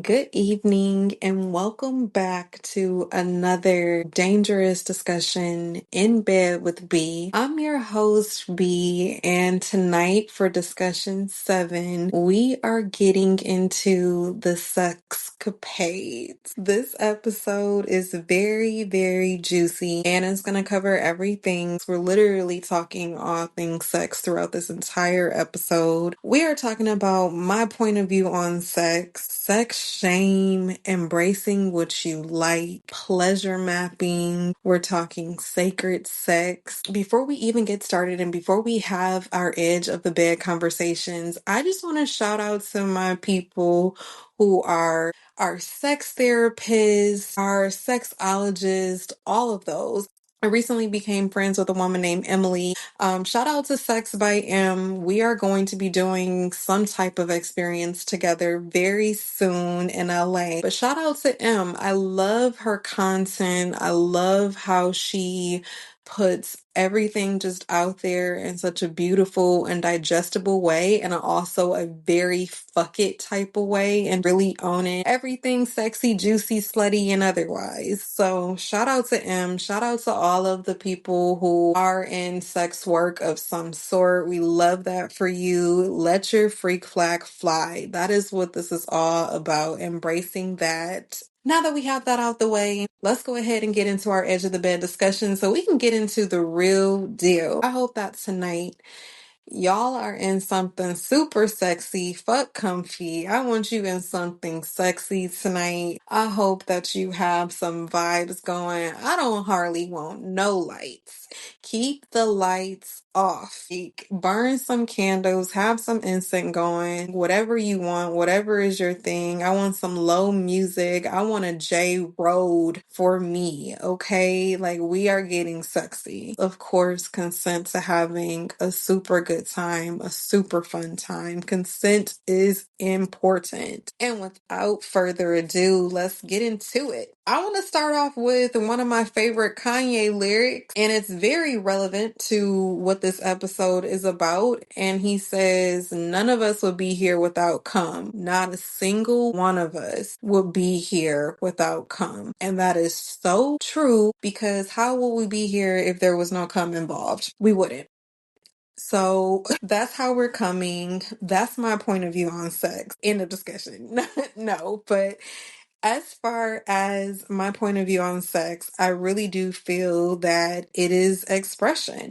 Good evening, and welcome back to another dangerous discussion in bed with B. I'm your host, B, and tonight for discussion 7, we are getting into the sexcapades. This episode is very, very juicy, and it's going to cover everything. We're literally talking all things sex throughout this entire episode. We are talking about my point of view on sex shame, embracing what you like, pleasure mapping. We're talking sacred sex. Before we even get started and before we have our edge of the bed conversations, I just want to shout out to my people who are our sex therapists, our sexologists, all of those. I recently became friends with a woman named Emily. Shout out to Sex by M. We are going to be doing some type of experience together very soon in LA. But shout out to M. I love her content. I love how she puts everything just out there in such a beautiful and digestible way, and also a very fuck it type of way, and really own it. Everything sexy, juicy, slutty, and otherwise. So shout out to M. Shout out to all of the people who are in sex work of some sort. We love that for you. Let your freak flag fly. That is what this is all about. Embracing that. Now that we have that out the way, let's go ahead and get into our edge of the bed discussion so we can get into the real deal. I hope that tonight y'all are in something super sexy, fuck comfy. I want you in something sexy tonight. I hope that you have some vibes going. I don't hardly want no lights. Keep the lights off. Burn some candles, have some incense going, whatever you want, whatever is your thing. I want some low music. I want a J Road for me, okay? Like, we are getting sexy. Of course, consent to having a super good time, a super fun time. Consent is important. And without further ado, let's get into it. I want to start off with one of my favorite Kanye lyrics, and it's very relevant to what this episode is about. And he says, none of us would be here without cum. Not a single one of us would be here without cum. And that is so true, because how would we be here if there was no cum involved? We wouldn't. So that's how we're coming. That's my point of view on sex. End of discussion. No, but as far as my point of view on sex, I really do feel that it is expression.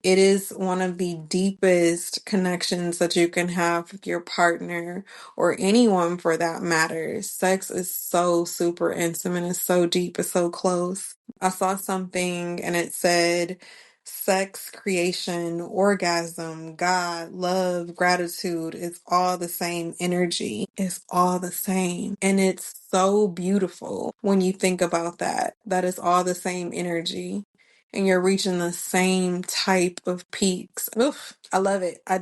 It is one of the deepest connections that you can have with your partner or anyone for that matter. Sex is so super intimate, it's so deep, it's so close. I saw something and it said, sex, creation, orgasm, God, love, gratitude, it's all the same energy. It's all the same. And it's so beautiful when you think about that. That is all the same energy and you're reaching the same type of peaks. Oof, I love it. I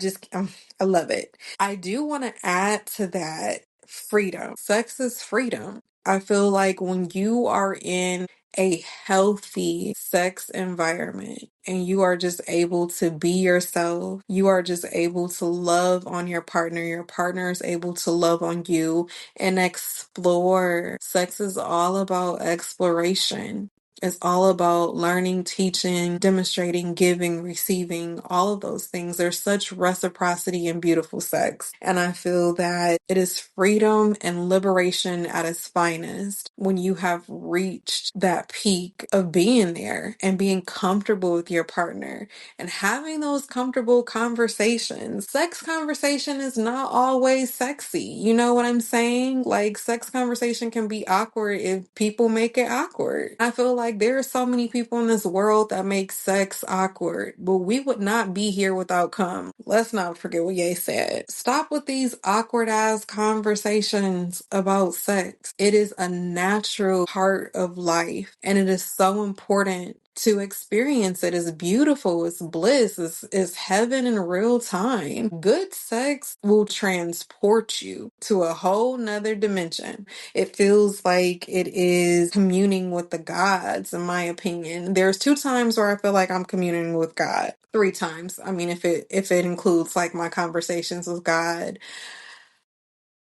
love it. I do want to add to that freedom. Sex is freedom. I feel like when you are in a healthy sex environment and you are just able to be yourself, you are just able to love on your partner is able to love on you and explore. Sex is all about exploration. It's all about learning, teaching, demonstrating, giving, receiving, all of those things. There's such reciprocity in beautiful sex. And I feel that it is freedom and liberation at its finest when you have reached that peak of being there and being comfortable with your partner and having those comfortable conversations. Sex conversation is not always sexy. You know what I'm saying? Like, sex conversation can be awkward if people make it awkward. I feel like there are so many people in this world that make sex awkward, but we would not be here without cum. Let's not forget what Ye said. Stop with these awkward ass conversations about sex. It is a natural part of life, and it is so important to experience it. It's beautiful, it's bliss, it's heaven in real time. Good sex will transport you to a whole nother dimension. It feels like it is communing with the gods, in my opinion. There's 2 times where I feel like I'm communing with God. 3 times. I mean, if it includes like my conversations with God.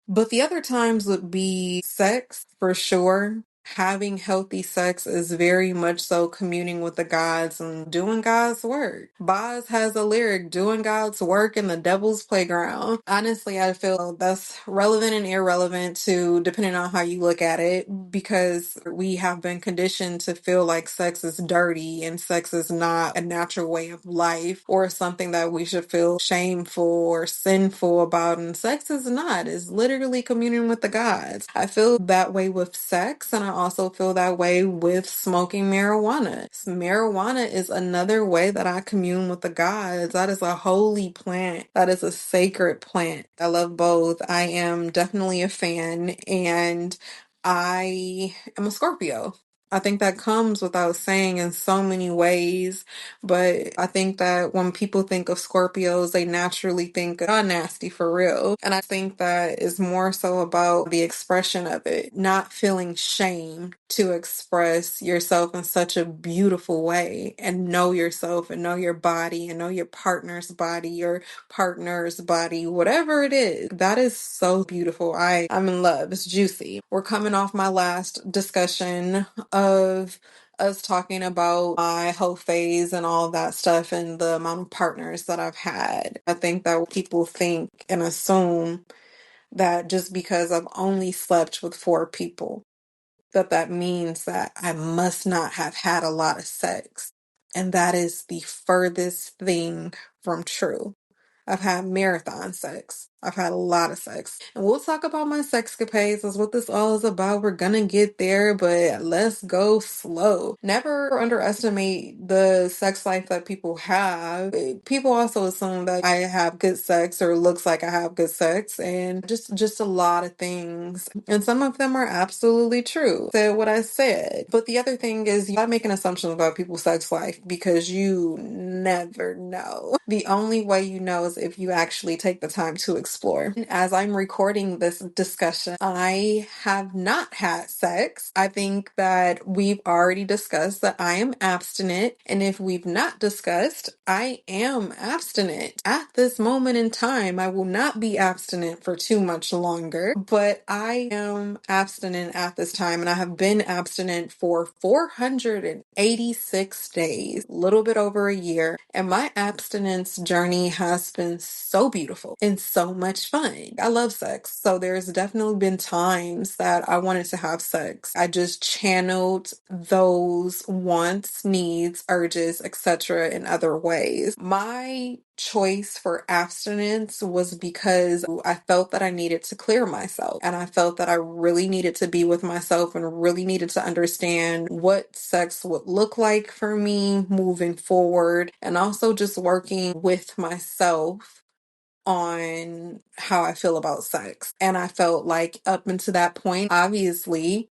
But the other times would be sex for sure. Having healthy sex is very much so communing with the gods and doing God's work. Boz has a lyric, doing God's work in the devil's playground. Honestly, I feel that's relevant and irrelevant to depending on how you look at it, because we have been conditioned to feel like sex is dirty and sex is not a natural way of life or something that we should feel shameful or sinful about. And sex is not. It's literally communing with the gods. I feel that way with sex, and I also feel that way with smoking marijuana. Marijuana is another way that I commune with the gods. That is a holy plant. That is a sacred plant. I love both. I am definitely a fan, and I am a Scorpio. I think that comes without saying in so many ways, but I think that when people think of Scorpios, they naturally think, oh, nasty for real. And I think that is more so about the expression of it, not feeling shame to express yourself in such a beautiful way and know yourself and know your body and know your partner's body, whatever it is. That is so beautiful. I'm in love. It's juicy. We're coming off my last discussion of us talking about my health phase and all that stuff and the amount of partners that I've had. I think that people think and assume that just because I've only slept with 4 people, that means that I must not have had a lot of sex. And that is the furthest thing from true. I've had marathon sex. I've had a lot of sex. And we'll talk about my sexcapades. That's what this all is about. We're gonna get there, but let's go slow. Never underestimate the sex life that people have. People also assume that I have good sex or looks like I have good sex, and just a lot of things. And some of them are absolutely true. Said what I said. But the other thing is you gotta make an assumption about people's sex life because you never know. The only way you know is if you actually take the time to explore. As I'm recording this discussion, I have not had sex. I think that we've already discussed that I am abstinent. And if we've not discussed, I am abstinent. At this moment in time, I will not be abstinent for too much longer, but I am abstinent at this time. And I have been abstinent for 486 days, a little bit over a year. And my abstinence journey has been so beautiful and so much fun. I love sex. So there's definitely been times that I wanted to have sex. I just channeled those wants, needs, urges, etc. in other ways. My choice for abstinence was because I felt that I needed to clear myself, and I felt that I really needed to be with myself and really needed to understand what sex would look like for me moving forward, and also just working with myself on how I feel about sex. And I felt like up until that point, obviously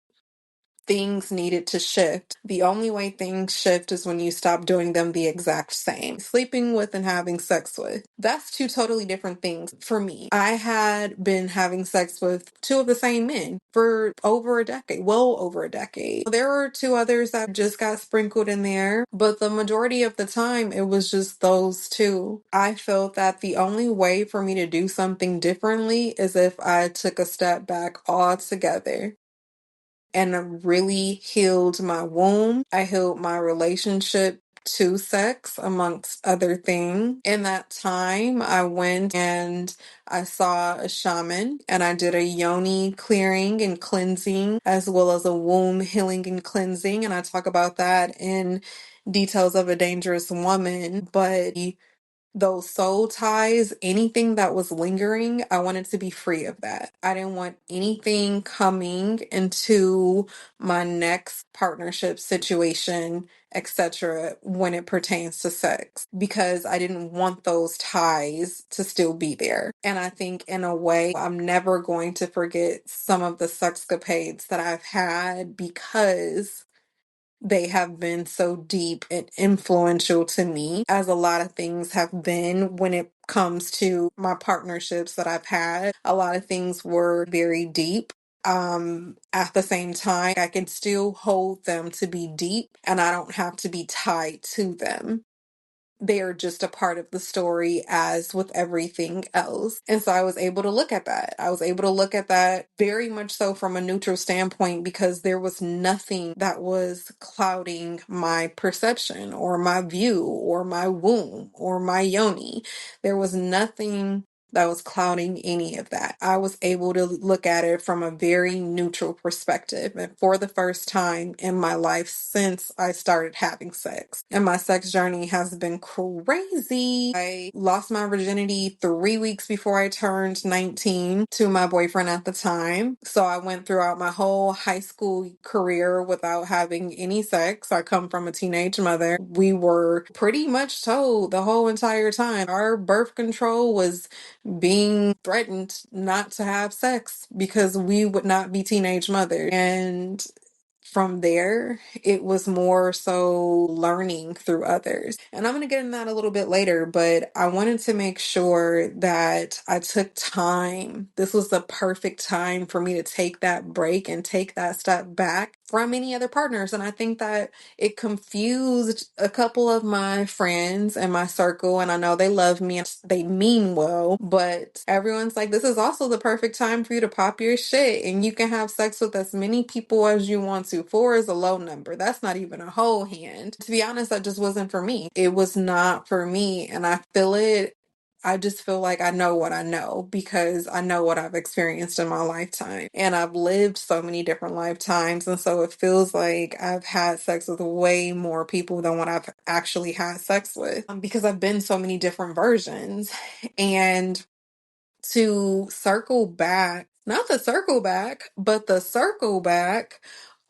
things needed to shift. The only way things shift is when you stop doing them the exact same. Sleeping with and having sex with. That's 2 totally different things for me. I had been having sex with 2 of the same men for over a decade, well over a decade. There were 2 others that just got sprinkled in there, but the majority of the time it was just those 2. I felt that the only way for me to do something differently is if I took a step back altogether and really healed my womb. I healed my relationship to sex, amongst other things. In that time, I went and I saw a shaman and I did a yoni clearing and cleansing, as well as a womb healing and cleansing. And I talk about that in Details of a Dangerous Woman. But those soul ties, anything that was lingering, I wanted to be free of that. I didn't want anything coming into my next partnership situation, etc., when it pertains to sex, because I didn't want those ties to still be there. And I think, in a way, I'm never going to forget some of the sexcapades that I've had because they have been so deep and influential to me, as a lot of things have been when it comes to my partnerships that I've had. A lot of things were very deep. At the same time, I can still hold them to be deep and I don't have to be tied to them. they are just a part of the story as with everything else. And so I was able to look at that. I was able to look at that very much so from a neutral standpoint because there was nothing that was clouding my perception or my view or my womb or my yoni. There was nothing that was clouding any of that. I was able to look at it from a very neutral perspective. And for the first time in my life since I started having sex. And my sex journey has been crazy. I lost my virginity 3 weeks before I turned 19 to my boyfriend at the time. So I went throughout my whole high school career without having any sex. I come from a teenage mother. We were pretty much told the whole entire time our birth control was being threatened not to have sex because we would not be teenage mothers. And from there, it was more so learning through others. And I'm going to get into that a little bit later, but I wanted to make sure that I took time. This was the perfect time for me to take that break and take that step back from any other partners. And I think that it confused a couple of my friends and my circle. And I know they love me and they mean well, but everyone's like, this is also the perfect time for you to pop your shit and you can have sex with as many people as you want to. Four is a low number. That's not even a whole hand. To be honest, that just wasn't for me. It was not for me. And I feel it. I just feel like I know what I know because I know what I've experienced in my lifetime. And I've lived so many different lifetimes. And so it feels like I've had sex with way more people than what I've actually had sex with because I've been so many different versions. And to circle back, not the circle back, but the circle back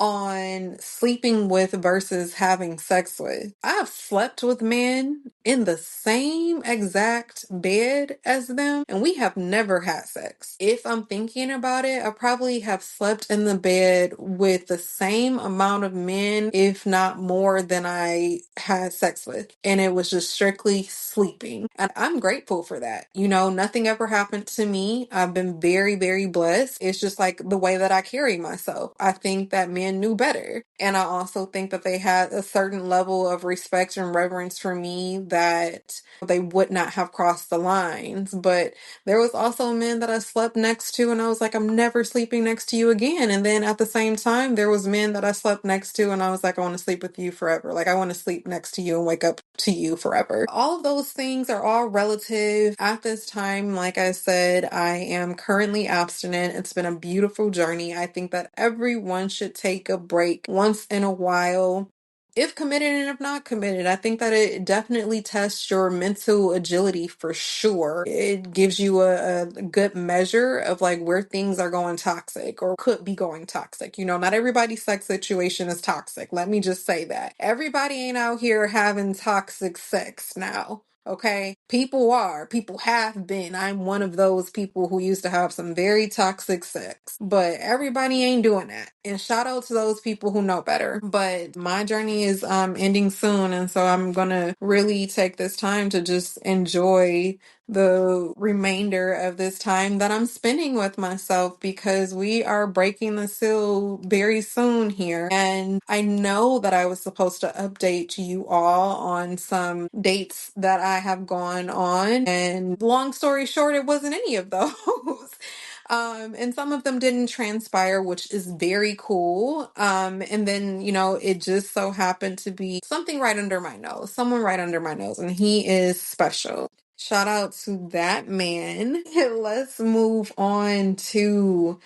on sleeping with versus having sex with. I've slept with men in the same exact bed as them, and we have never had sex. If I'm thinking about it, I probably have slept in the bed with the same amount of men, if not more, than I had sex with. And it was just strictly sleeping. And I'm grateful for that. You know, nothing ever happened to me. I've been very, very blessed. It's just like the way that I carry myself. I think that men knew better. And I also think that they had a certain level of respect and reverence for me that they would not have crossed the lines. But there was also men that I slept next to and I was like, I'm never sleeping next to you again. And then at the same time, there was men that I slept next to and I was like, I want to sleep with you forever. Like I want to sleep next to you and wake up to you forever. All of those things are all relative. At this time, like I said, I am currently abstinent. It's been a beautiful journey. I think that everyone should take a break once in a while, if committed and if not committed. I think that it definitely tests your mental agility for sure. It gives you a good measure of like where things are going toxic or could be going toxic. You know, not everybody's sex situation is toxic. Let me just say that. Everybody ain't out here having toxic sex now. Okay, people have been. I'm one of those people who used to have some very toxic sex, but everybody ain't doing that. And shout out to those people who know better. But my journey is ending soon, and so I'm gonna really take this time to just enjoy the remainder of this time that I'm spending with myself because we are breaking the seal very soon here. And I know that I was supposed to update you all on some dates that I have gone on. And long story short, it wasn't any of those. And some of them didn't transpire, which is very cool. And then, you know, it just so happened to be something right under my nose, someone right under my nose, and he is special. Shout out to that man. Let's move on to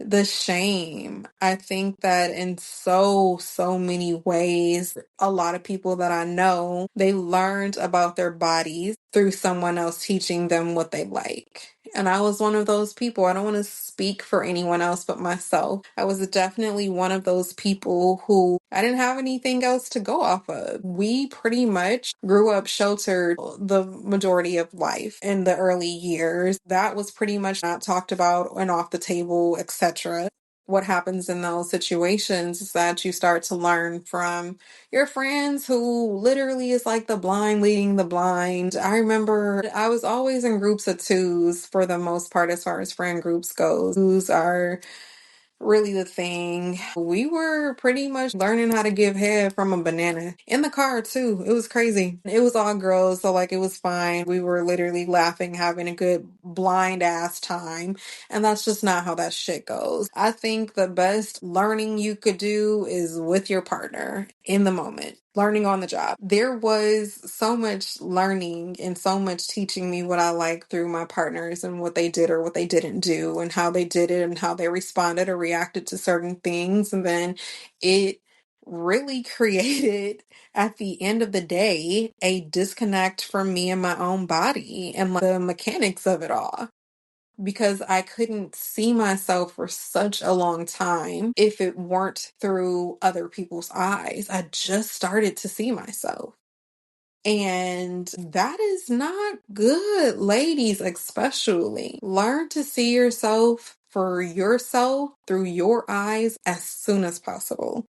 the shame. I think that in so many ways, a lot of people that I know, they learned about their bodies through someone else teaching them what they like. And I was one of those people. I don't want to speak for anyone else but myself. I was definitely one of those people who I didn't have anything else to go off of. We pretty much grew up sheltered the majority of life in the early years. That was pretty much not talked about and off the table, etc. What happens in those situations is that you start to learn from your friends who literally is like the blind leading the blind. I remember I was always in groups of twos for the most part as far as friend groups goes. Twos are really the thing. We were pretty much learning how to give head from a banana in the car too. It was crazy. It was all girls, so like it was fine. We were literally laughing, having a good blind ass time. And that's just not how that shit goes. I think the best learning you could do is with your partner in the moment, learning on the job. There was so much learning and so much teaching me what I like through my partners and what they did or what they didn't do and how they did it and how they responded or reacted to certain things. And then it really created, at the end of the day, a disconnect from me and my own body and like the mechanics of it all, because I couldn't see myself for such a long time if it weren't through other people's eyes. I just started to see myself. And that is not good, ladies, especially. Learn to see yourself for yourself through your eyes as soon as possible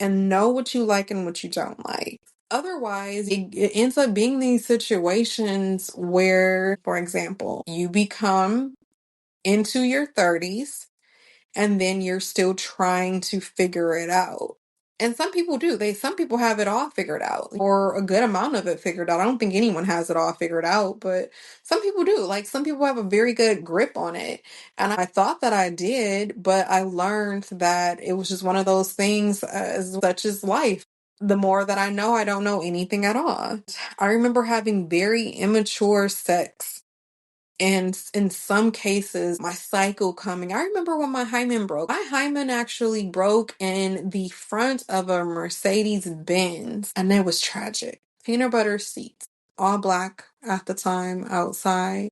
and know what you like and what you don't like. Otherwise, it ends up being these situations where, for example, you become into your 30s and then you're still trying to figure it out. And some people do. Some people have it all figured out or a good amount of it figured out. I don't think anyone has it all figured out, but some people do. Like some people have a very good grip on it. And I thought that I did, but I learned that it was just one of those things as such as life. The more that I know, I don't know anything at all. I remember having very immature sex. And in some cases, my cycle coming. I remember when my hymen broke. My hymen actually broke in the front of a Mercedes Benz, and it was tragic. Peanut butter seats, all black at the time outside.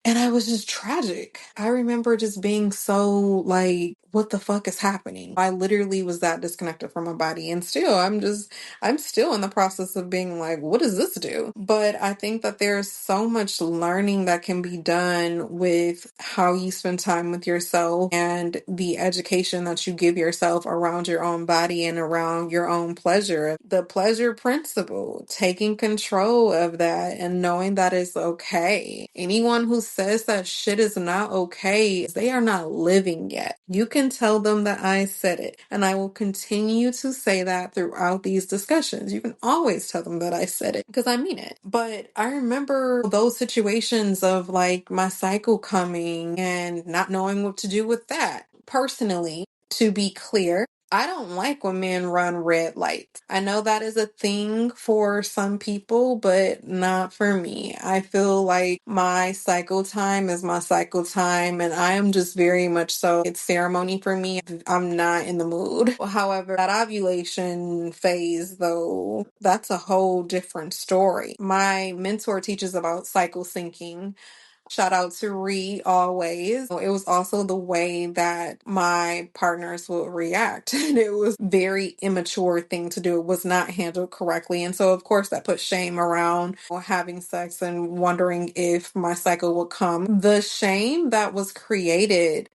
And I was just tragic. I remember just being so like, what the fuck is happening? I literally was that disconnected from my body. And still, I'm still in the process of being like, what does this do? But I think that there's so much learning that can be done with how you spend time with yourself and the education that you give yourself around your own body and around your own pleasure. The pleasure principle, taking control of that and knowing that it's okay. Anyone who says that shit is not okay, they are not living yet. You can tell them that I said it, and I will continue to say that throughout these discussions. You can always tell them that I said it because I mean it. But I remember those situations of like my cycle coming and not knowing what to do with that. Personally, to be clear, I don't like when men run red lights. I know that is a thing for some people, but not for me. I feel like my cycle time is my cycle time, and I am just very much so, it's ceremony for me. I'm not in the mood. However, that ovulation phase, though, that's a whole different story. My mentor teaches about cycle syncing. Shout out to Ree always. It was also the way that my partners would react. And it was very immature thing to do. It was not handled correctly. And so of course that put shame around having sex and wondering if my cycle would come. The shame that was created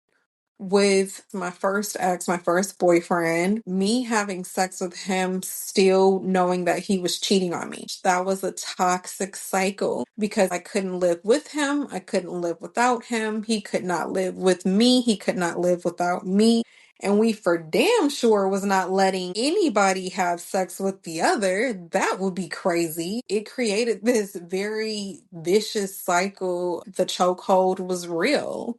with my first ex, my first boyfriend, me having sex with him, still knowing that he was cheating on me. That was a toxic cycle because I couldn't live with him. I couldn't live without him. He could not live with me. He could not live without me. And we for damn sure was not letting anybody have sex with the other. That would be crazy. It created this very vicious cycle. The chokehold was real.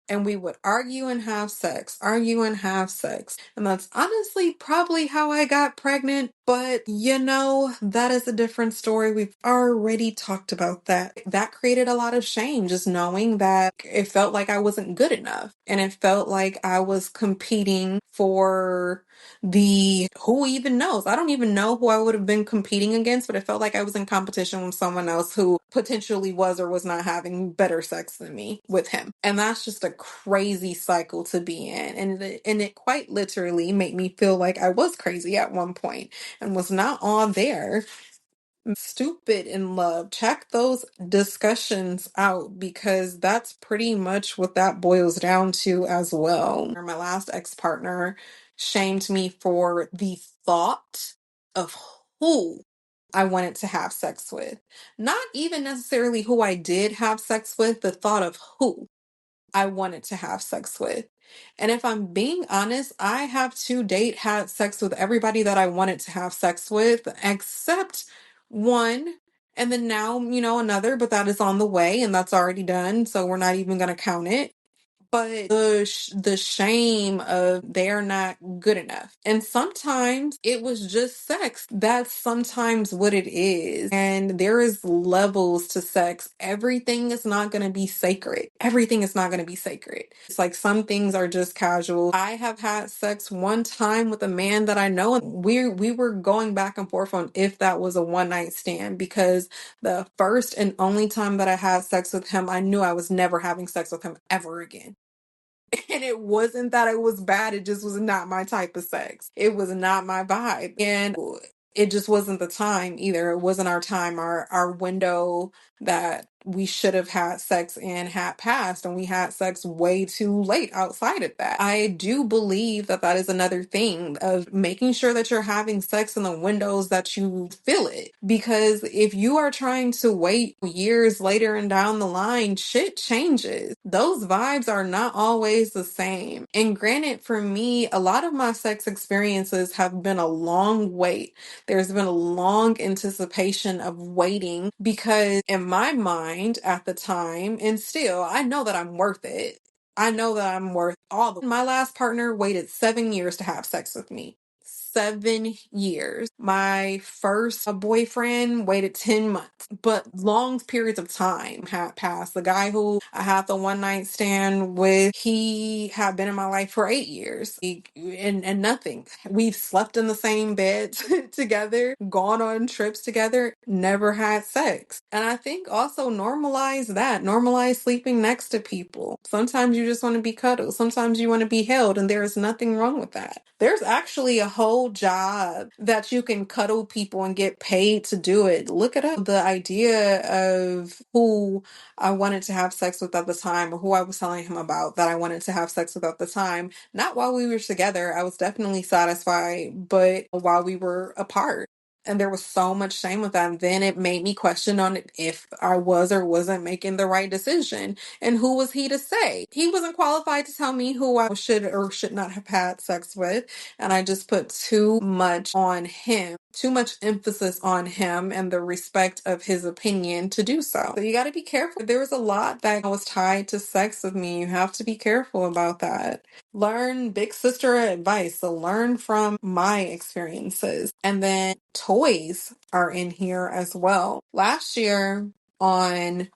And we would argue and have sex, argue and have sex. And that's honestly probably how I got pregnant. But that is a different story. We've already talked about that. That created a lot of shame, just knowing that it felt like I wasn't good enough. And it felt like I was competing for who even knows? I don't even know who I would have been competing against, but it felt like I was in competition with someone else who potentially was or was not having better sex than me with him. And that's just a crazy cycle to be in. And it quite literally made me feel like I was crazy at one point and was not all there. Stupid in love. Check those discussions out because that's pretty much what that boils down to as well. My last ex-partner shamed me for the thought of who I wanted to have sex with. Not even necessarily who I did have sex with, the thought of who. I wanted to have sex with. And if I'm being honest, I have to date had sex with everybody that I wanted to have sex with, except one. And then now, another, but that is on the way and that's already done. So we're not even going to count it. But the shame of they're not good enough. And sometimes it was just sex. That's sometimes what it is. And there is levels to sex. Everything is not going to be sacred. Everything is not going to be sacred. It's like some things are just casual. I have had sex one time with a man that I know, and we were going back and forth on if that was a one night stand, because the first and only time that I had sex with him, I knew I was never having sex with him ever again. And it wasn't that it was bad, it just was not my type of sex. It was not my vibe. And it just wasn't the time either. It wasn't our time. Our window that we should have had sex in had passed, and we had sex way too late outside of that. I do believe that that is another thing of making sure that you're having sex in the windows that you feel it. Because if you are trying to wait years later and down the line, shit changes. Those vibes are not always the same. And granted, for me, a lot of my sex experiences have been a long wait. There's been a long anticipation of waiting, because in my mind at the time, and still, I know that I'm worth it. I know that I'm worth all the. My last partner waited 7 years to have sex with me. 7 years. My first boyfriend waited 10 months, but long periods of time had passed. The guy who I had the one night stand with, he had been in my life for 8 years. And nothing. We've slept in the same bed together, gone on trips together, never had sex. And I think also normalize that. Normalize sleeping next to people. Sometimes you just want to be cuddled. Sometimes you want to be held, and there is nothing wrong with that. There's actually a whole job that you can cuddle people and get paid to do it. Look it up. The idea of who I wanted to have sex with at the time, or who I was telling him about that I wanted to have sex with at the time, not while we were together. I was definitely satisfied, but while we were apart. And there was so much shame with that. And then it made me question on if I was or wasn't making the right decision. And who was he to say? He wasn't qualified to tell me who I should or should not have had sex with. And I just put too much on him, too much emphasis on him and the respect of his opinion to do so. So you got to be careful. There was a lot that was tied to sex with me. You have to be careful about that. Learn big sister advice. So learn from my experiences. And then toys are in here as well. Last year on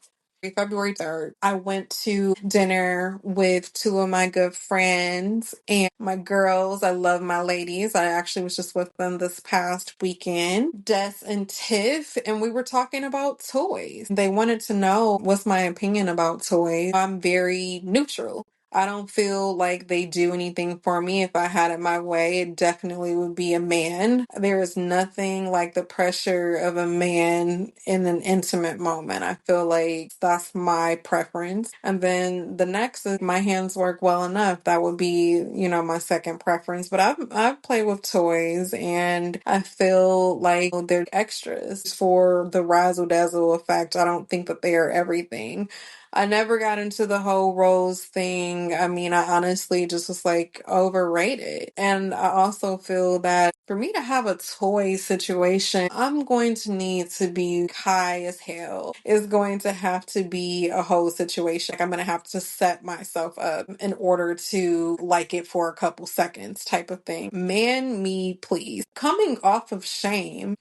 February 3rd, I went to dinner with two of my good friends and my girls. I love my ladies. I actually was just with them this past weekend, Des and Tiff, and we were talking about toys. They wanted to know what's my opinion about toys. I'm very neutral. I don't feel like they do anything for me. If I had it my way, it definitely would be a man. There is nothing like the pressure of a man in an intimate moment. I feel like that's my preference. And then the next is my hands work well enough. That would be, my second preference. But I've played with toys and I feel like they're extras for the razzle dazzle effect. I don't think that they are everything. I never got into the whole rose thing. I mean, I honestly just was like overrated. And I also feel that for me to have a toy situation, I'm going to need to be high as hell. It's going to have to be a whole situation. Like I'm going to have to set myself up in order to like it for a couple seconds type of thing. Man, me, please. Coming off of shame,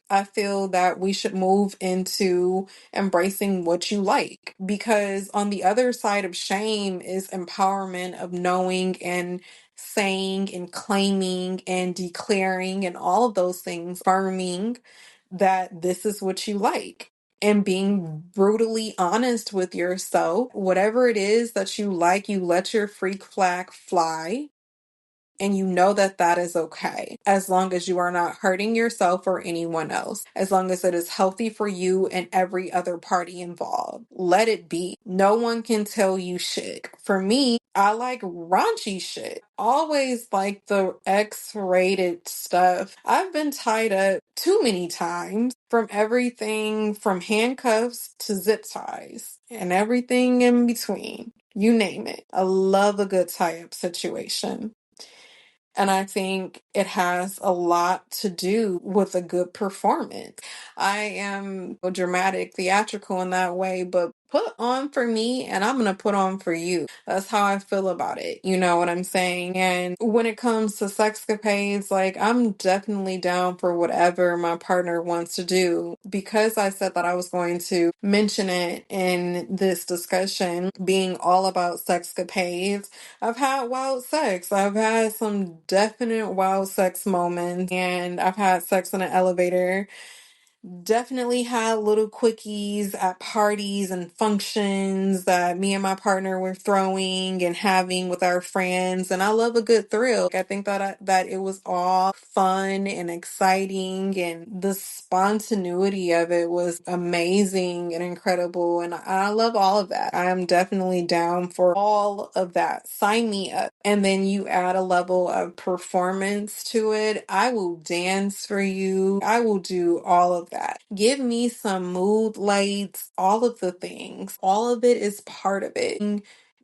I feel that we should move into embracing what you like, because on the other side of shame is empowerment of knowing and saying and claiming and declaring and all of those things, affirming that this is what you like. And being brutally honest with yourself, whatever it is that you like, you let your freak flag fly. And you know that that is okay, as long as you are not hurting yourself or anyone else, as long as it is healthy for you and every other party involved. Let it be. No one can tell you shit. For me, I like raunchy shit. Always like the X-rated stuff. I've been tied up too many times, from everything from handcuffs to zip ties and everything in between. you name it. I love a good tie-up situation. And I think it has a lot to do with a good performance. I am dramatic, theatrical in that way, but put on for me and I'm going to put on for you. That's how I feel about it. You know what I'm saying? And when it comes to sexcapades, like I'm definitely down for whatever my partner wants to do. Because I said that I was going to mention it in this discussion, being all about sexcapades, I've had wild sex. I've had some definite wild sex moments, and I've had sex in an elevator. Definitely had little quickies at parties and functions that me and my partner were throwing and having with our friends. And I love a good thrill. I think that it was all fun and exciting, and the spontaneity of it was amazing and incredible. And I love all of that. I am definitely down for all of that. Sign me up. And then you add a level of performance to it. I will dance for you. I will do all of that. Give me some mood lights, all of the things. All of it is part of it.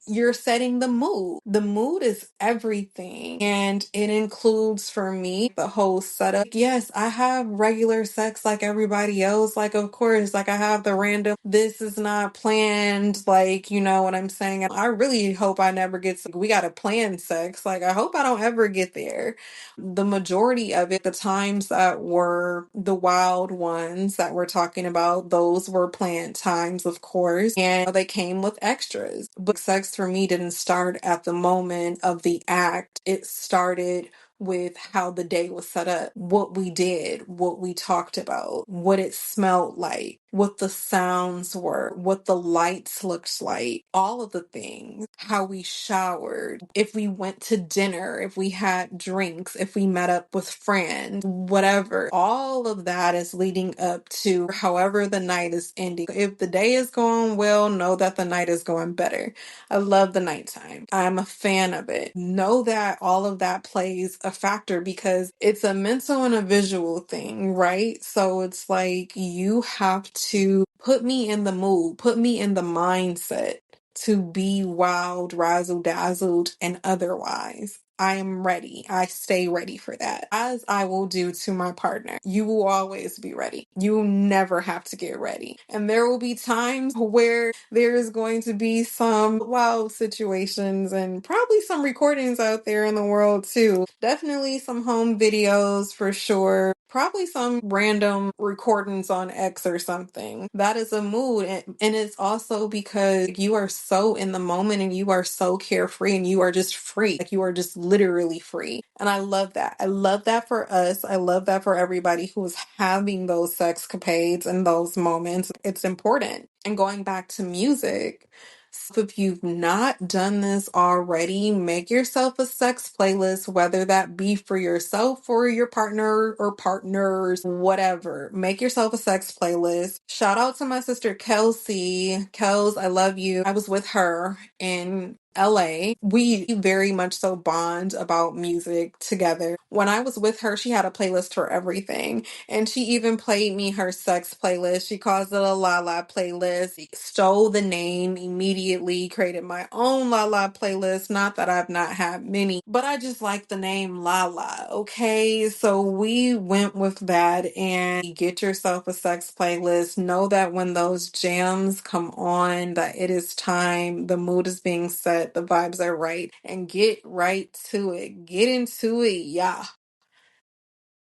You're setting the mood. The mood is everything. And it includes for me the whole setup. Yes, I have regular sex like everybody else. Like, of course, like I have the random, this is not planned. Like, you know what I'm saying? I really hope I never get, we got to plan sex. Like, I hope I don't ever get there. The majority of it, the times that were the wild ones that we're talking about, those were planned times, of course, and they came with extras. But sex for me didn't start at the moment of the act, it started with how the day was set up, what we did, what we talked about, what it smelled like, what the sounds were, what the lights looked like, all of the things, how we showered, if we went to dinner, if we had drinks, if we met up with friends, whatever. All of that is leading up to however the night is ending. If the day is going well, know that the night is going better. I love the nighttime. I'm a fan of it. Know that all of that plays a factor because it's a mental and a visual thing, right? So it's like you have to put me in the mood, put me in the mindset to be wild, razzle dazzled, and otherwise. I am ready. I stay ready for that. As I will do to my partner. You will always be ready. You will never have to get ready. And there will be times where there is going to be some wild situations and probably some recordings out there in the world too. Definitely some home videos for sure. Probably some random recordings on X or something. That is a mood. And it's also because you are so in the moment and you are so carefree and you are just free. Like you are just literally free. And I love that. I love that for us. I love that for everybody who is having those sexcapades and those moments. It's important. And going back to music, so if you've not done this already, make yourself a sex playlist, whether that be for yourself or your partner or partners, whatever. Make yourself a sex playlist. Shout out to my sister Kelsey. Kels, I love you. I was with her in LA. We very much so bond about music together. When I was with her, she had a playlist for everything. And she even played me her sex playlist. She calls it a La La playlist. Stole the name immediately, created my own La La playlist. Not that I've not had many, but I just like the name La La. Okay, so we went with that and get yourself a sex playlist. Know that when those jams come on, that it is time, the mood is being set, the vibes are right, and get right to it. Get into it, yeah.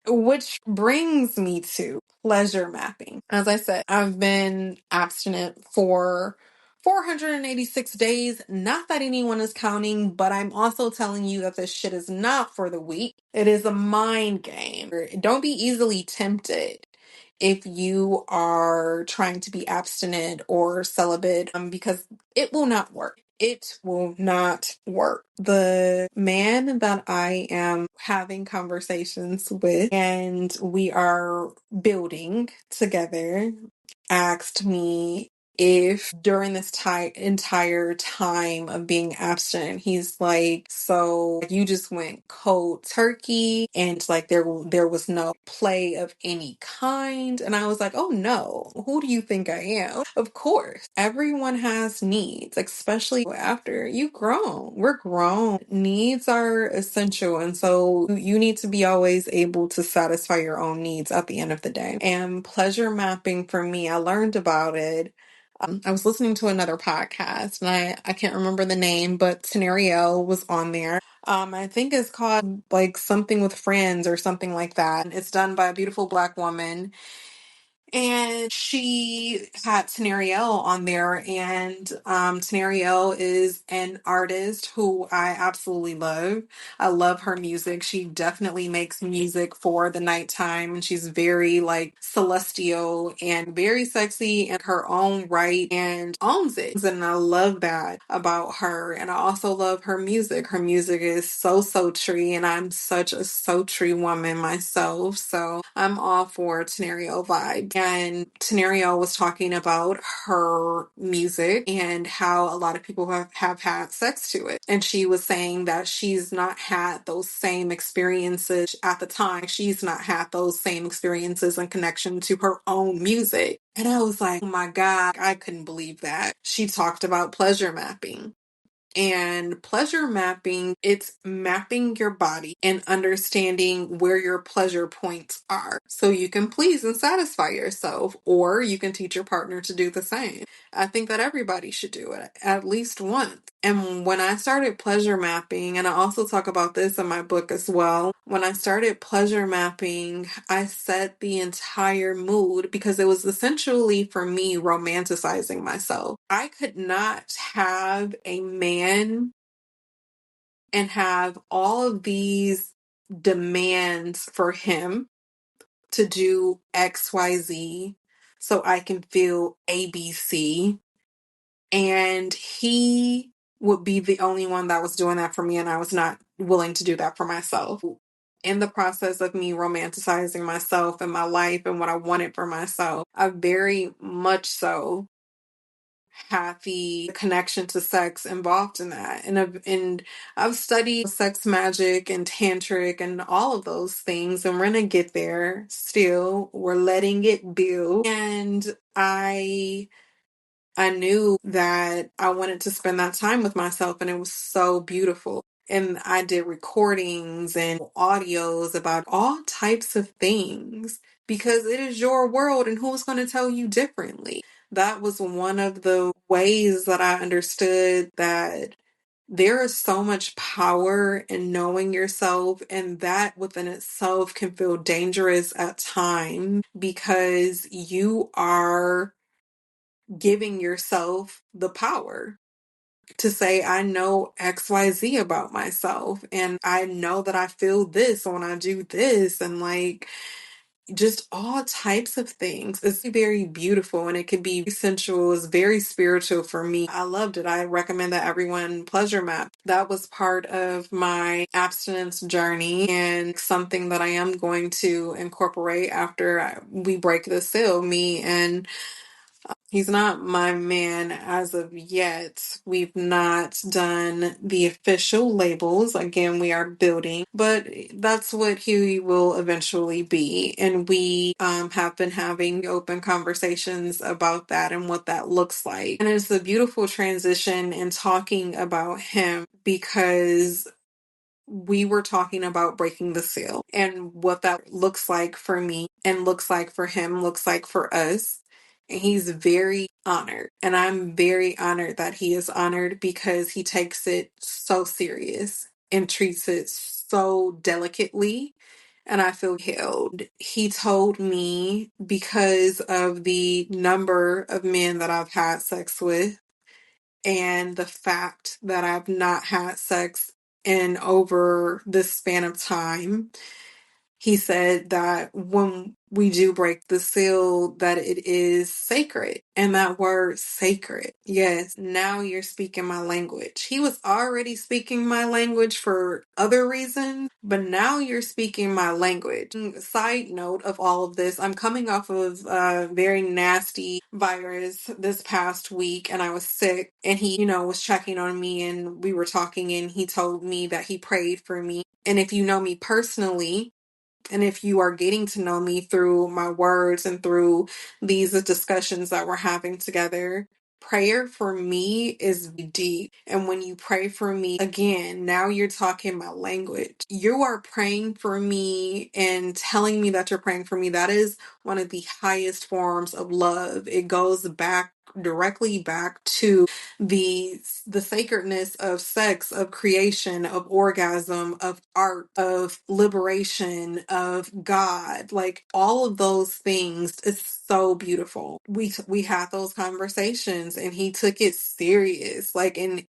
Which brings me to pleasure mapping. As I said, I've been abstinent for 486 days. Not that anyone is counting, but I'm also telling you that this shit is not for the weak. It is a mind game. Don't be easily tempted if you are trying to be abstinent or celibate, because it will not work. It will not work. The man that I am having conversations with and we are building together asked me if during this entire time of being abstinent, he's like, so you just went cold turkey and like there was no play of any kind. And I was like, oh no, who do you think I am? Of course, everyone has needs, especially after you grown. We're grown. Needs are essential. And so you need to be always able to satisfy your own needs at the end of the day. And pleasure mapping for me, I learned about it. I was listening to another podcast and I can't remember the name, but Scenario was on there. I think it's called like something with friends or something like that. It's done by a beautiful black woman. And she had Scenario on there, and Scenario is an artist who I absolutely love. I love her music. She definitely makes music for the nighttime, and she's very like celestial and very sexy in her own right and owns it. And I love that about her. And I also love her music. Her music is so sultry, and I'm such a sultry woman myself. So I'm all for Scenario vibe. And Scenario was talking about her music and how a lot of people have had sex to it. And she was saying that she's not had those same experiences at the time. She's not had those same experiences and connection to her own music. And I was like, oh my God, I couldn't believe that. She talked about pleasure mapping. And pleasure mapping, it's mapping your body and understanding where your pleasure points are so you can please and satisfy yourself, or you can teach your partner to do the same. I think that everybody should do it at least once. And when I started pleasure mapping, and I also talk about this in my book as well, when I started pleasure mapping, I set the entire mood because it was essentially for me romanticizing myself. I could not have a man and have all of these demands for him to do XYZ so I can feel ABC, and he would be the only one that was doing that for me, and I was not willing to do that for myself. In the process of me romanticizing myself and my life and what I wanted for myself, I very much so had the connection to sex involved in that. And I've studied sex magic and tantric and all of those things, and we're gonna get there still. We're letting it build. And I knew that I wanted to spend that time with myself, and it was so beautiful. And I did recordings and audios about all types of things because it is your world, and who's going to tell you differently? That was one of the ways that I understood that there is so much power in knowing yourself, and that within itself can feel dangerous at times because you are giving yourself the power to say, I know XYZ about myself, and I know that I feel this when I do this, and like just all types of things. It's very beautiful, and it can be sensual, it's very spiritual for me. I loved it. I recommend that everyone pleasure map. That was part of my abstinence journey and something that I am going to incorporate after we break the seal, me and he's not my man as of yet. We've not done the official labels. Again, we are building, but that's what he will eventually be. And we have been having open conversations about that and what that looks like. And it's a beautiful transition in talking about him because we were talking about breaking the seal and what that looks like for me and looks like for him, looks like for us. And he's very honored. And I'm very honored that he is honored because he takes it so serious and treats it so delicately. And I feel held. He told me because of the number of men that I've had sex with and the fact that I've not had sex in over this span of time, he said that when we do break the seal that it is sacred. And that word sacred, yes, now you're speaking my language. He was already speaking my language for other reasons, but now you're speaking my language. Side note of all of this, I'm coming off of a very nasty virus this past week, and I was sick, and he, was checking on me, and we were talking, and he told me that he prayed for me. And if you know me personally, and if you are getting to know me through my words and through these discussions that we're having together, prayer for me is deep. And when you pray for me, again, now you're talking my language. You are praying for me and telling me that you're praying for me. That is one of the highest forms of love. It goes back directly back to the sacredness of sex, of creation, of orgasm, of art, of liberation, of God. Like all of those things is so beautiful. We had those conversations and he took it serious. And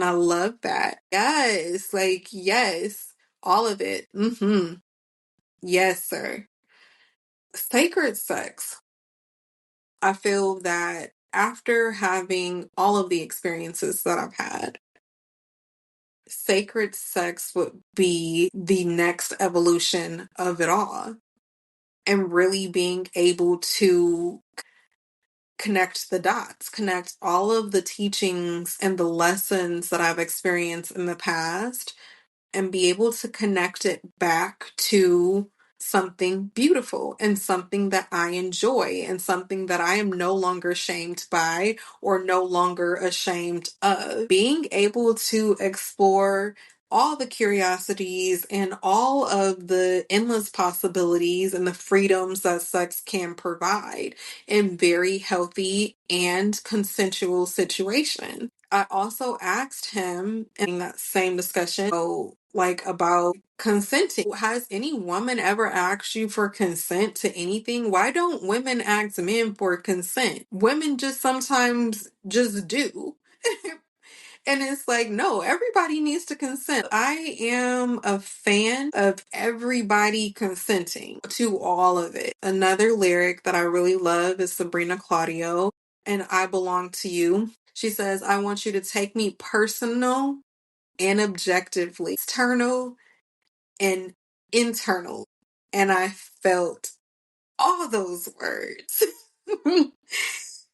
I love that. Yes, like yes, all of it. Mhm. Yes, sir. Sacred sex. I feel that after having all of the experiences that I've had, sacred sex would be the next evolution of it all. And really being able to connect the dots, connect all of the teachings and the lessons that I've experienced in the past and be able to connect it back to something beautiful and something that I enjoy and something that I am no longer shamed by or no longer ashamed of. Being able to explore all the curiosities and all of the endless possibilities and the freedoms that sex can provide in very healthy and consensual situations. I also asked him in that same discussion, like about consenting. Has any woman ever asked you for consent to anything? Why don't women ask men for consent? Women just sometimes just do. And it's like, no, everybody needs to consent. I am a fan of everybody consenting to all of it. Another lyric that I really love is Sabrina Claudio, and I Belong to You. She says, I want you to take me personal and objectively, external and internal. And I felt all those words.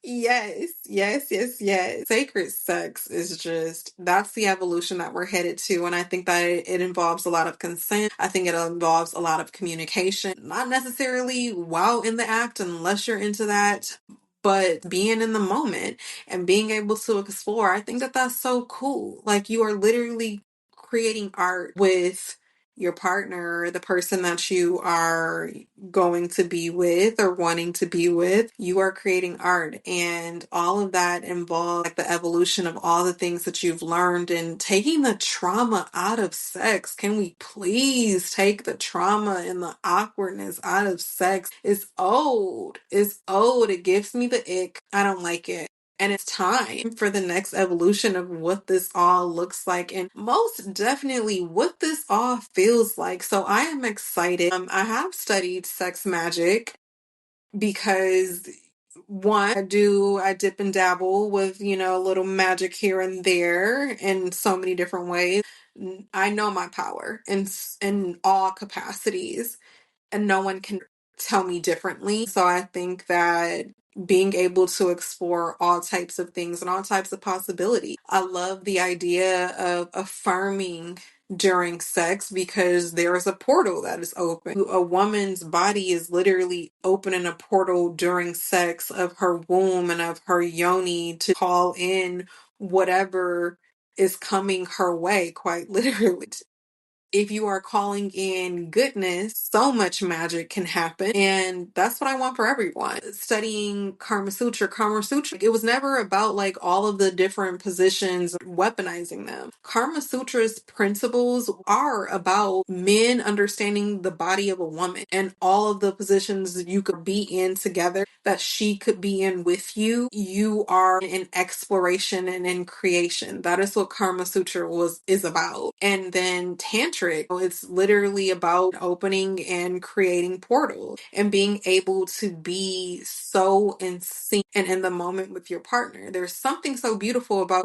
Yes, yes, yes, yes. Sacred sex is just, that's the evolution that we're headed to. And I think that it involves a lot of consent. I think it involves a lot of communication, not necessarily while in the act, unless you're into that, but being in the moment and being able to explore. I think that that's so cool. Like you are literally creating art with your partner, the person that you are going to be with or wanting to be with. You are creating art, and all of that involves like the evolution of all the things that you've learned and taking the trauma out of sex. Can we please take the trauma and the awkwardness out of sex? It's old. It's old. It gives me the ick. I don't like it. And it's time for the next evolution of what this all looks like and most definitely what this all feels like. So I am excited. I have studied sex magic because one, I dip and dabble with, a little magic here and there in so many different ways. I know my power in all capacities and no one can tell me differently. So I think that being able to explore all types of things and all types of possibilities. I love the idea of affirming during sex because there is a portal that is open. A woman's body is literally opening a portal during sex of her womb and of her yoni to call in whatever is coming her way, quite literally. If you are calling in goodness, so much magic can happen. And that's what I want for everyone. Studying Karma Sutra, it was never about like all of the different positions, weaponizing them. Karma Sutra's principles are about men understanding the body of a woman and all of the positions you could be in together. that she could be in with you, you are in exploration and in creation. That is what Karma Sutra is about. And then Tantric, it's literally about opening and creating portals and being able to be so in sync and in the moment with your partner. There's something so beautiful about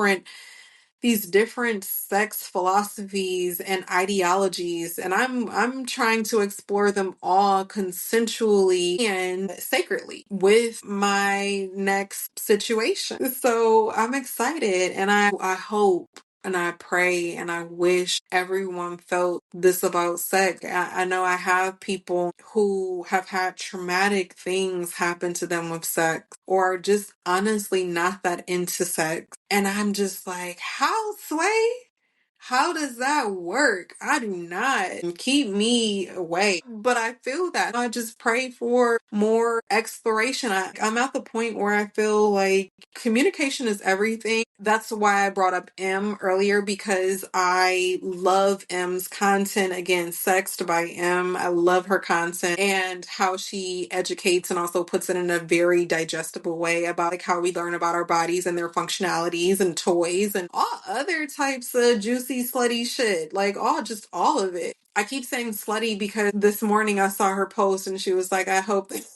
these different sex philosophies and ideologies, and I'm trying to explore them all consensually and sacredly with my next situation. So I'm excited, and I hope and I pray and I wish everyone felt this about sex. I know I have people who have had traumatic things happen to them with sex, or are just honestly not that into sex. And I'm just like, how, Sway? How does that work? I do not. Keep me away. But I feel that. I just pray for more exploration. I'm at the point where I feel like communication is everything. That's why I brought up M earlier, because I love M's content. Again, Sexed by M. I love her content and how she educates and also puts it in a very digestible way about like how we learn about our bodies and their functionalities and toys and all other types of juicy, slutty shit. Like all of it. I keep saying slutty because this morning I saw her post and she was like, I hope that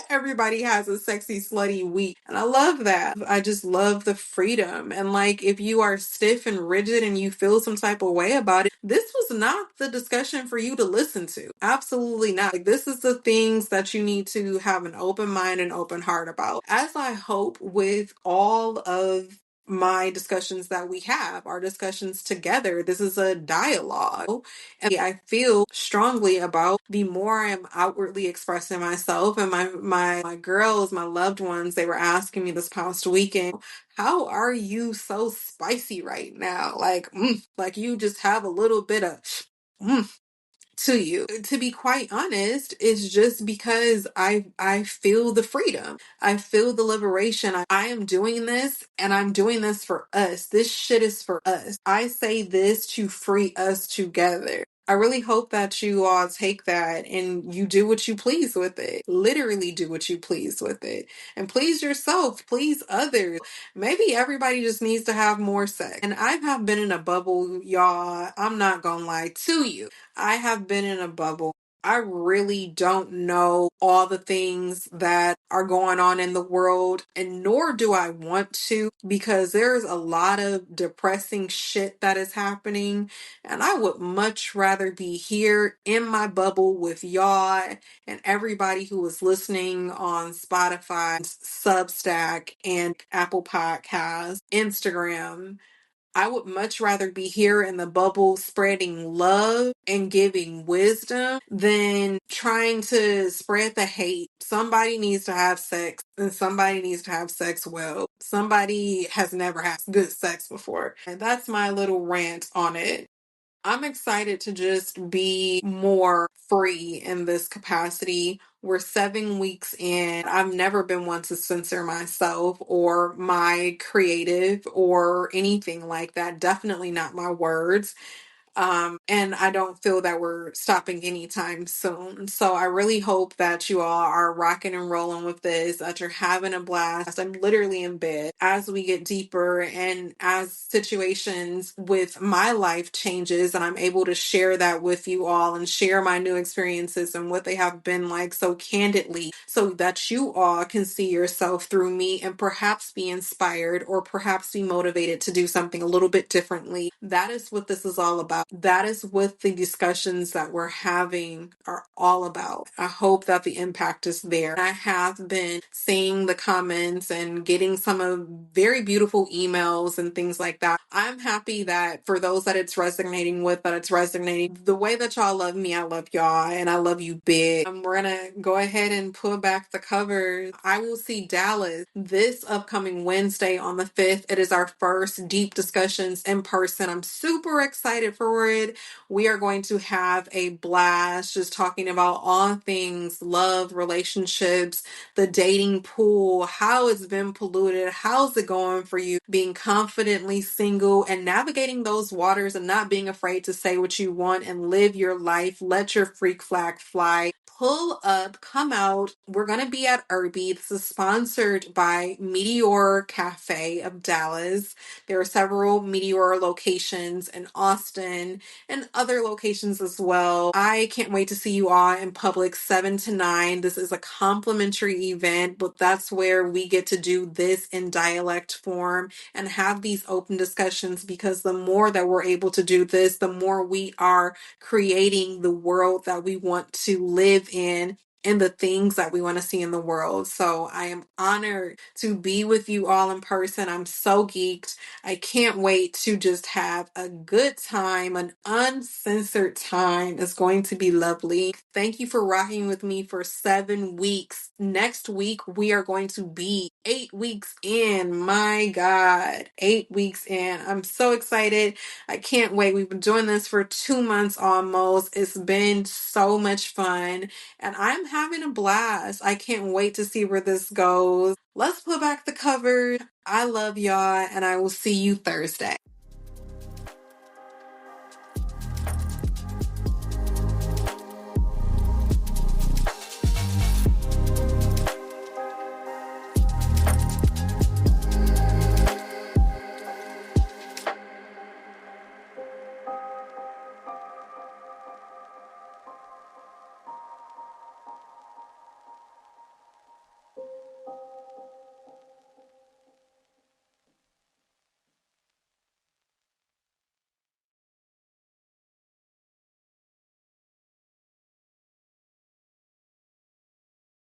everybody has a sexy, slutty week. And I love that. I just love the freedom. And like, if you are stiff and rigid and you feel some type of way about it, this was not the discussion for you to listen to. Absolutely not. Like, this is the things that you need to have an open mind and open heart about. As I hope with all of my discussions that we have, our discussions together, this is a dialogue. And I feel strongly about the more I'm outwardly expressing myself, and my girls, my loved ones, they were asking me this past weekend, how are you so spicy right now? Like you just have a little bit of to you. To be quite honest, it's just because I feel the freedom. I feel the liberation. I am doing this, and I'm doing this for us. This shit is for us. I say this to free us together. I really hope that you all take that and you do what you please with it. Literally do what you please with it. And please yourself, please others. Maybe everybody just needs to have more sex. And I have been in a bubble, y'all. I'm not gonna lie to you. I have been in a bubble. I really don't know all the things that are going on in the world, and nor do I want to, because there's a lot of depressing shit that is happening. And I would much rather be here in my bubble with y'all and everybody who is listening on Spotify, Substack, and Apple Podcasts, Instagram. I would much rather be here in the bubble spreading love and giving wisdom than trying to spread the hate. Somebody needs to have sex, and somebody needs to have sex well. Somebody has never had good sex before. And that's my little rant on it. I'm excited to just be more free in this capacity. We're 7 weeks in. I've never been one to censor myself or my creative or anything like that. Definitely not my words. And I don't feel that we're stopping anytime soon. So I really hope that you all are rocking and rolling with this, that you're having a blast. I'm literally in bed as we get deeper and as situations with my life changes, and I'm able to share that with you all and share my new experiences and what they have been like so candidly, so that you all can see yourself through me and perhaps be inspired or perhaps be motivated to do something a little bit differently. That is what this is all about. That is what the discussions that we're having are all about. I hope that the impact is there. I have been seeing the comments and getting some of very beautiful emails and things like that. I'm happy that for those that it's resonating with, that it's resonating. The way that y'all love me, I love y'all, and I love you big. We're gonna go ahead and pull back the covers. I will see Dallas this upcoming Wednesday on the 5th. It is our first deep discussions in person. I'm super excited for it. We are going to have a blast just talking about all things love, relationships, the dating pool, how it's been polluted, how's it going for you, being confidently single and navigating those waters and not being afraid to say what you want and live your life. Let your freak flag fly. pull up, come out. We're going to be at Irby. This is sponsored by Meteor Cafe of Dallas. There are several Meteor locations in Austin and other locations as well. I can't wait to see you all in public 7 to 9. This is a complimentary event, but that's where we get to do this in dialect form and have these open discussions, because the more that we're able to do this, the more we are creating the world that we want to live in and the things that we want to see in the world. So I am honored to be with you all in person. I'm so geeked. I can't wait to just have a good time, an uncensored time. It's going to be lovely. Thank you for rocking with me for 7 weeks. Next week, we are going to be 8 weeks in. My God, 8 weeks in. I'm so excited. I can't wait. We've been doing this for 2 months almost. It's been so much fun and I'm having a blast. I can't wait to see where this goes. Let's put back the covers. I love y'all, and I will see you Thursday.